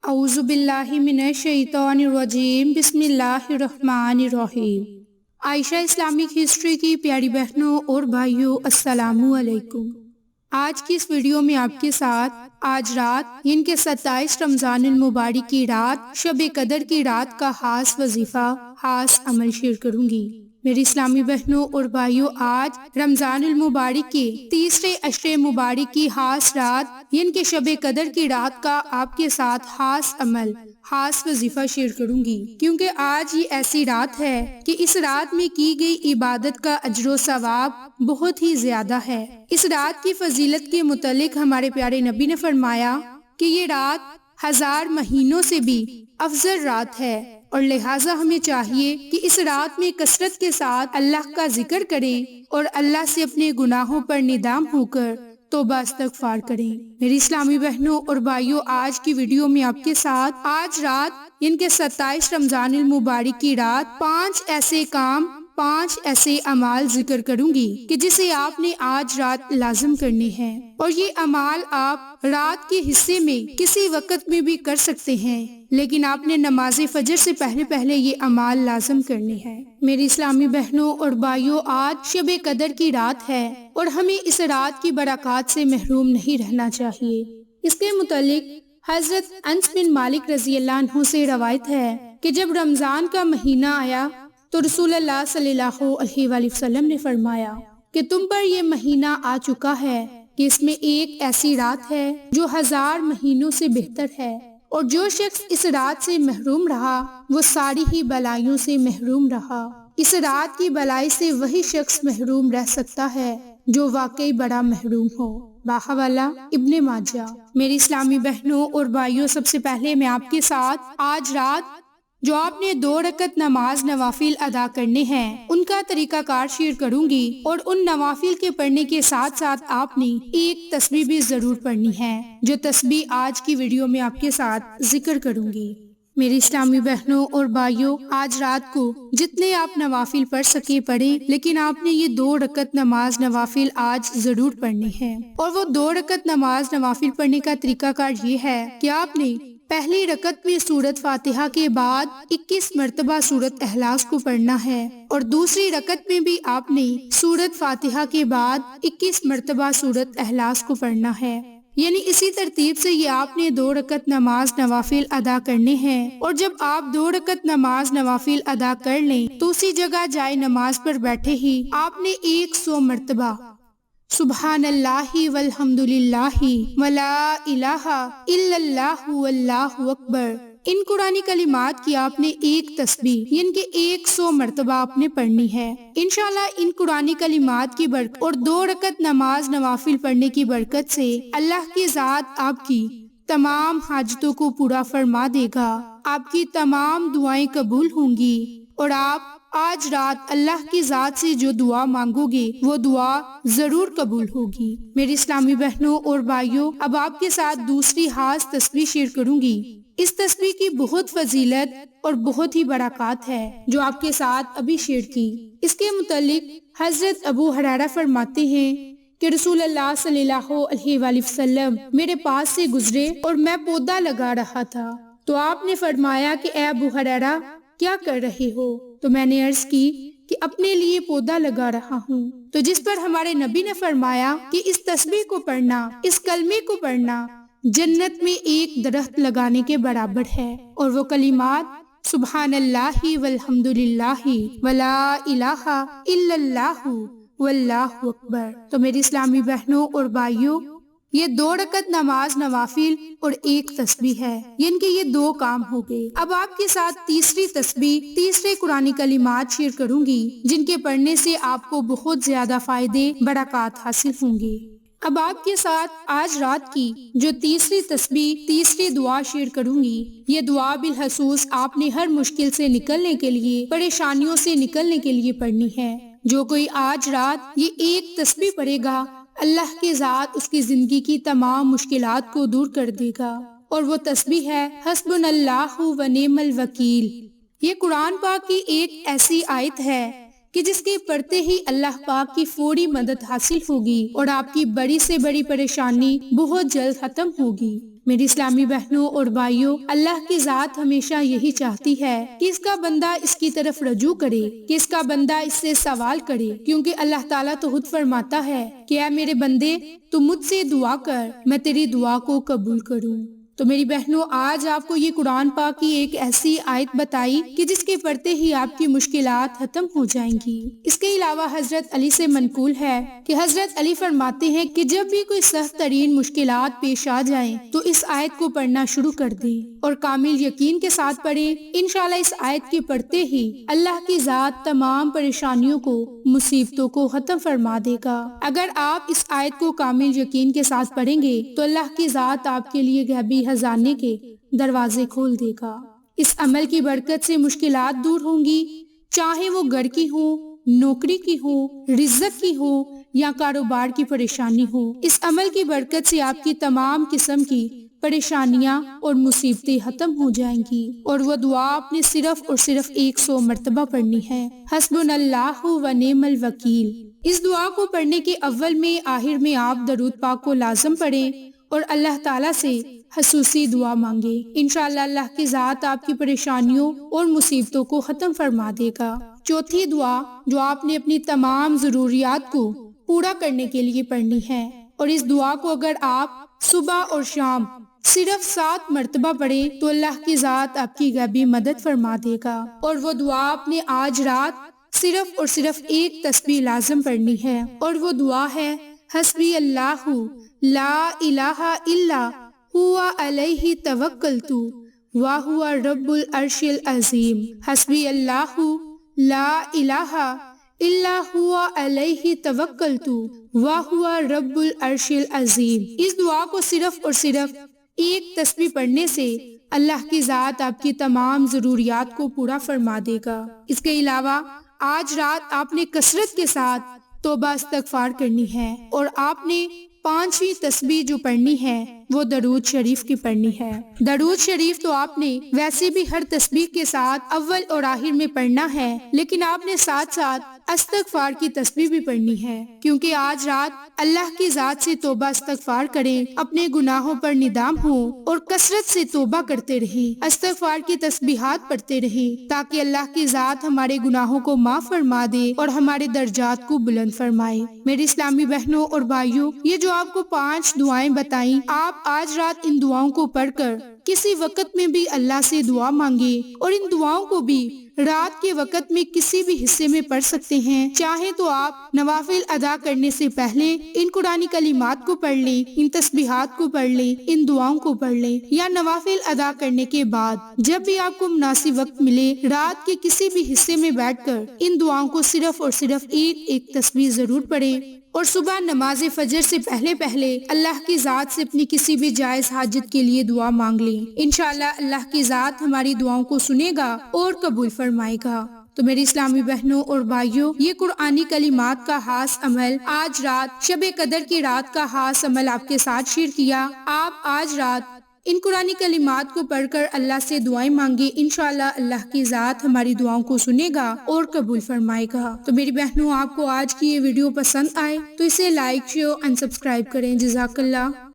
اعوذ باللہ من الشیطان الرجیم، بسم اللہ الرحمن الرحیم۔ عائشہ اسلامک ہسٹری کی پیاری بہنوں اور بھائیوں، السلام علیکم۔ آج کی اس ویڈیو میں آپ کے ساتھ آج رات یعنی کہ 27 رمضان المبارک کی رات، شب قدر کی رات کا خاص وظیفہ، خاص عمل شیئر کروں گی۔ میری اسلامی بہنوں اور بھائیوں، آج رمضان المبارک کے تیسرے عشرے مبارک کی خاص رات یعنی کہ شب قدر کی رات کا آپ کے ساتھ خاص عمل، خاص وظیفہ شیئر کروں گی، کیونکہ آج یہ ایسی رات ہے کہ اس رات میں کی گئی عبادت کا اجر و ثواب بہت ہی زیادہ ہے۔ اس رات کی فضیلت کے متعلق ہمارے پیارے نبی نے فرمایا کہ یہ رات 1000 مہینوں سے بھی افضل رات ہے، اور لہٰذا ہمیں چاہیے کہ اس رات میں کثرت کے ساتھ اللہ کا ذکر کریں اور اللہ سے اپنے گناہوں پر ندام ہو کر توبہ استغفار کریں۔ میری اسلامی بہنوں اور بھائیوں، آج کی ویڈیو میں آپ کے ساتھ آج رات یعنی کہ 27 رمضان المبارک کی رات 5 ایسے کام، 5 ایسے اعمال ذکر کروں گی کہ جسے آپ نے آج رات لازم کرنے ہیں، اور یہ اعمال آپ رات کے حصے میں کسی وقت میں بھی کر سکتے ہیں، لیکن آپ نے نماز فجر سے پہلے یہ اعمال لازم کرنے ہیں۔ میری اسلامی بہنوں اور بھائیوں، آج شب قدر کی رات ہے اور ہمیں اس رات کی برکات سے محروم نہیں رہنا چاہیے۔ اس کے متعلق حضرت انس بن مالک رضی اللہ عنہ سے روایت ہے کہ جب رمضان کا مہینہ آیا تو رسول اللہ صلی اللہ علیہ وآلہ وسلم نے فرمایا کہ تم پر یہ مہینہ آ چکا ہے کہ اس میں ایک ایسی رات ہے جو 1000 مہینوں سے بہتر ہے، اور جو شخص اس رات سے محروم رہا وہ ساری ہی بلائیوں سے محروم رہا۔ اس رات کی بلائی سے وہی شخص محروم رہ سکتا ہے جو واقعی بڑا محروم ہو۔ باحوالہ ابن ماجہ۔ میری اسلامی بہنوں اور بھائیوں، سب سے پہلے میں آپ کے ساتھ آج رات جو آپ نے 2 رکعت نماز نوافل ادا کرنے ہیں ان کا طریقہ کار شیئر کروں گی، اور ان نوافل کے پڑھنے کے ساتھ ساتھ آپ نے ایک تسبیح بھی ضرور پڑھنی ہے، جو تسبیح آج کی ویڈیو میں آپ کے ساتھ ذکر کروں گی۔ میری اسلامی بہنوں اور بھائیوں، آج رات کو جتنے آپ نوافل پڑھ سکے پڑھیں، لیکن آپ نے یہ 2 رکعت نماز نوافل آج ضرور پڑھنی ہے۔ اور وہ 2 رکعت نماز نوافل پڑھنے کا طریقہ کار یہ ہے کہ آپ نے پہلی رکعت میں سورۃ فاتحہ کے بعد 21 مرتبہ سورۃ اخلاص کو پڑھنا ہے، اور دوسری رکعت میں بھی آپ نے سورۃ فاتحہ کے بعد 21 مرتبہ سورۃ اخلاص کو پڑھنا ہے، یعنی اسی ترتیب سے یہ آپ نے 2 رکعت نماز نوافل ادا کرنے ہیں۔ اور جب آپ 2 رکعت نماز نوافل ادا کر لیں تو اسی جگہ جائے نماز پر بیٹھے ہی آپ نے 100 مرتبہ سبحان اللہ والحمد للہ ولا الہ الا اللہ واللہ اکبر، ان قرآنی کلمات کی آپ نے ایک تسبیح یعنی کہ 100 مرتبہ آپ نے پڑھنی ہے۔ انشاءاللہ ان قرآنی کلمات کی برکت اور 2 رکعت نماز نوافل پڑھنے کی برکت سے اللہ کی ذات آپ کی تمام حاجتوں کو پورا فرما دے گا، آپ کی تمام دعائیں قبول ہوں گی، اور آپ آج رات اللہ کی ذات سے جو دعا مانگو گے وہ دعا ضرور قبول ہوگی۔ میری اسلامی بہنوں اور بھائیوں، اب آپ کے ساتھ دوسری خاص تسبیح شیئر کروں گی۔ اس تسبیح کی بہت فضیلت اور بہت ہی برکات ہے جو آپ کے ساتھ ابھی شیئر کی۔ اس کے متعلق حضرت ابو ہریرہ فرماتے ہیں کہ رسول اللہ صلی اللہ علیہ وآلہ وسلم میرے پاس سے گزرے اور میں پودا لگا رہا تھا، تو آپ نے فرمایا کہ اے ابو ہریرہ کیا کر رہے ہو؟ تو میں نے عرض کی کہ اپنے لیے پودا لگا رہا ہوں، تو جس پر ہمارے نبی نے فرمایا کہ اس تسبیح کو پڑھنا، اس کلمے کو پڑھنا جنت میں ایک درخت لگانے کے برابر ہے، اور وہ کلمات سبحان اللہ والحمد للہ ولا الہ الا اللہ واللہ اکبر۔ تو میری اسلامی بہنوں اور بھائیوں، یہ 2 رکعت نماز نوافل اور ایک تسبیح ہے، یعنی کہ یہ 2 کام ہو گئے۔ اب آپ کے ساتھ تیسری تسبیح، تیسرے قرآنی کلمات شیئر کروں گی جن کے پڑھنے سے آپ کو بہت زیادہ فائدے، برکات حاصل ہوں گے۔ اب آپ کے ساتھ آج رات کی جو تیسری تسبیح، تیسری دعا شیئر کروں گی، یہ دعا بالخصوص آپ نے ہر مشکل سے نکلنے کے لیے، پریشانیوں سے نکلنے کے لیے پڑھنی ہے۔ جو کوئی آج رات یہ ایک تسبیح پڑھے گا، اللہ کی ذات اس کی زندگی کی تمام مشکلات کو دور کر دے گا، اور وہ تسبیح ہے حسبنا اللہ و نعم الوکیل۔ یہ قرآن پاک کی ایک ایسی آیت ہے کہ جس کے پڑھتے ہی اللہ پاک کی فوری مدد حاصل ہوگی، اور آپ کی بڑی سے بڑی پریشانی بہت جلد ختم ہوگی۔ میری اسلامی بہنوں اور بھائیوں، اللہ کی ذات ہمیشہ یہی چاہتی ہے کہ اس کا بندہ اس کی طرف رجوع کرے، کہ اس کا بندہ اس سے سوال کرے، کیونکہ اللہ تعالیٰ تو خود فرماتا ہے کہ اے میرے بندے، تو مجھ سے دعا کر، میں تیری دعا کو قبول کروں۔ تو میری بہنوں، آج آپ کو یہ قرآن پاک کی ایک ایسی آیت بتائی کہ جس کے پڑھتے ہی آپ کی مشکلات ختم ہو جائیں گی۔ اس کے علاوہ حضرت علی سے منقول ہے کہ حضرت علی فرماتے ہیں کہ جب بھی کوئی سخت ترین مشکلات پیش آ جائیں تو اس آیت کو پڑھنا شروع کر دیں اور کامل یقین کے ساتھ پڑھیں۔ انشاءاللہ اس آیت کے پڑھتے ہی اللہ کی ذات تمام پریشانیوں کو، مصیبتوں کو ختم فرما دے گا۔ اگر آپ اس آیت کو کامل یقین کے ساتھ پڑھیں گے تو اللہ کی ذات آپ کے لیے غیبی خزانے کے دروازے کھول دے گا۔ اس عمل کی برکت سے مشکلات دور ہوں گی، چاہے وہ گھر کی ہوں، نوکری کی ہوں، رزق کی ہوں یا کاروبار کی پریشانی ہو۔ اس عمل کی برکت سے آپ کی تمام قسم کی پریشانیاں اور مصیبتیں ختم ہو جائیں گی۔ اور وہ دعا آپ نے صرف اور صرف 100 مرتبہ پڑھنی ہے، حسبنا اللہ و نعم الوکیل۔ اس دعا کو پڑھنے کے اول میں، آخر میں آپ درود پاک کو لازم پڑھیں اور اللہ تعالیٰ سے خصوصی دعا مانگے۔ انشاءاللہ اللہ کی ذات آپ کی پریشانیوں اور مصیبتوں کو ختم فرما دے گا۔ چوتھی دعا جو آپ نے اپنی تمام ضروریات کو پورا کرنے کے لیے پڑھنی ہے، اور اس دعا کو اگر آپ صبح اور شام صرف 7 مرتبہ پڑھیں تو اللہ کی ذات آپ کی غیبی مدد فرما دے گا۔ اور وہ دعا آپ نے آج رات صرف اور صرف ایک تسبیح لازم پڑھنی ہے، اور وہ دعا ہے حسبی اللہ لا الہ الا ہوا علیہ توکلت وہو رب العرش العظیم۔ حسبی اللہ لا الہ الا ہوا علیہ توکلت وہو رب العرش العظیم۔ اس دعا کو صرف اور صرف ایک تسبیح پڑھنے سے اللہ کی ذات آپ کی تمام ضروریات کو پورا فرما دے گا۔ اس کے علاوہ آج رات آپ نے کثرت کے ساتھ توبہ استغفار کرنی ہے، اور آپ نے 5ویں تسبیح جو پڑھنی ہے وہ درود شریف کی پڑھنی ہے۔ درود شریف تو آپ نے ویسے بھی ہر تسبیح کے ساتھ اول اور آخر میں پڑھنا ہے، لیکن آپ نے ساتھ ساتھ استغفار کی تسبیح بھی پڑھنی ہے، کیونکہ آج رات اللہ کی ذات سے توبہ استغفار کریں، اپنے گناہوں پر ندام ہوں اور کثرت سے توبہ کرتے رہیں، استغفار کی تسبیحات پڑھتے رہیں، تاکہ اللہ کی ذات ہمارے گناہوں کو معاف فرما دے اور ہمارے درجات کو بلند فرمائے۔ میری اسلامی بہنوں اور بھائیوں، یہ جو آپ کو 5 دعائیں بتائیں، آپ آج رات ان دعاؤں کو پڑھ کر کسی وقت میں بھی اللہ سے دعا مانگے، اور ان دعاؤں کو بھی رات کے وقت میں کسی بھی حصے میں پڑھ سکتے ہیں۔ چاہے تو آپ نوافل ادا کرنے سے پہلے ان قرآنی کلمات کو پڑھ لیں، ان تسبیحات کو پڑھ لیں، ان دعاؤں کو پڑھ لیں، یا نوافل ادا کرنے کے بعد جب بھی آپ کو مناسب وقت ملے، رات کے کسی بھی حصے میں بیٹھ کر ان دعاؤں کو صرف اور صرف ایک تسبیح ضرور پڑھیں، اور صبح نماز فجر سے پہلے اللہ کی ذات سے اپنی کسی بھی جائز حاجت کے لیے دعا مانگ لیں۔ انشاءاللہ اللہ کی ذات ہماری دعاؤں کو سنے گا اور قبول فرمائے گا۔ تو میری اسلامی بہنوں اور بھائیوں، یہ قرآنی کلمات کا خاص عمل آج رات شب قدر کی رات کا خاص عمل آپ کے ساتھ شیئر کیا۔ آپ آج رات ان قرآنی کلمات کو پڑھ کر اللہ سے دعائیں مانگے، انشاءاللہ اللہ کی ذات ہماری دعاؤں کو سنے گا اور قبول فرمائے گا۔ تو میری بہنوں، آپ کو آج کی یہ ویڈیو پسند آئے تو اسے لائک، شیئر اور سبسکرائب کریں۔ جزاک اللہ۔